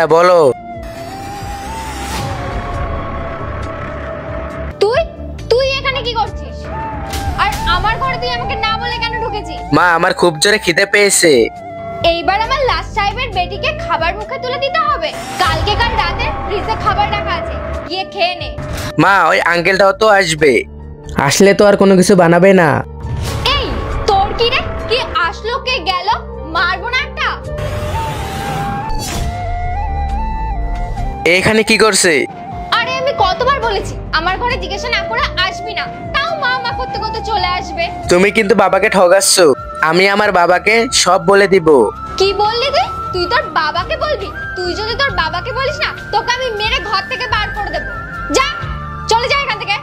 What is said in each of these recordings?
হ্যাঁ বলো। তুই তুই এখানে কি করছিস? আর আমার ঘরে তুই আমাকে না বলে কেন ঢুকেছিস? মা আমার খুব জোরে খিদে পেয়েছে। এইবার আমার লাস্ট সাহেবের বেটিকে খাবার মুখে তুলে দিতে হবে। কাল রাতে ফ্রিজে খাবার রাখা আছে, গিয়ে খেয়ে নে। মা ওই আঙ্কেলটাও তো আসবে। আসলে তো আর কোনো কিছু বানাবে না। এই তোর কি রে? কি আসলো কে গেল? মারবো না একটা। এখানে কি করছে? আরে আমি কতবার বলেছি আমার ঘরে জিজ্ঞাসা না করে আসবি না, তাও মা মা করতে করতে চলে আসবে। তুমি কিন্তু বাবাকে ঠগাচ্ছ। আমি আমার বাবাকে সব বলে দিব। কি বললি তুই? তুই তোর বাবাকে বলবি? তুই যদি তোর বাবাকে বলিস না, তোকে আমি মেরে ঘর থেকে বার করে দেব। যা, চলে যা এখান থেকে।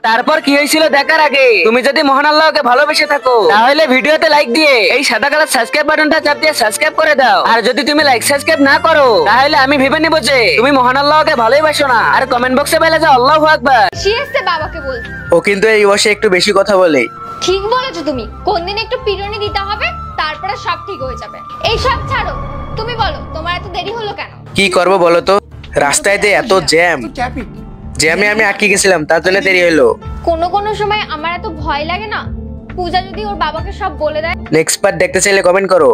তারপর কি হয়েছিল দেখার আগে তুমি যদি মহান আল্লাহকে ভালোবেসে থাকো তাহলে ভিডিওতে লাইক দিয়ে এই সাদা কালার সাবস্ক্রাইব বাটনটা চাপ দিয়ে সাবস্ক্রাইব করে দাও। আর যদি তুমি লাইক সাবস্ক্রাইব না করো তাহলে আমি ভেবে নিব যে তুমি মহান আল্লাহকে ভালোবাসো না। আর কমেন্ট বক্সে বলে যে আল্লাহু আকবার। শিয়েছে বাবাকে বল। ও কিন্তু এই বয়সে একটু বেশি কথা বলে। ঠিক বলেছো তুমি। কোন দিন একটু পিটুনি দিতে হবে, তারপরে সব ঠিক হয়ে যাবে। এই সব ছাড়ো, তুমি বলো তোমার এত দেরি হলো কেন? কি করব বলো তো, রাস্তায় যে এত জ্যাম, জ্যামে আমি আটকে গেছিলাম, তার জন্য দেরি হলো। কোনো সময় আমার এত ভয় লাগে না, পূজা যদি ওর বাবাকে সব বলে দেয়। নেক্সট পার্ট দেখতে চাইলে কমেন্ট করো।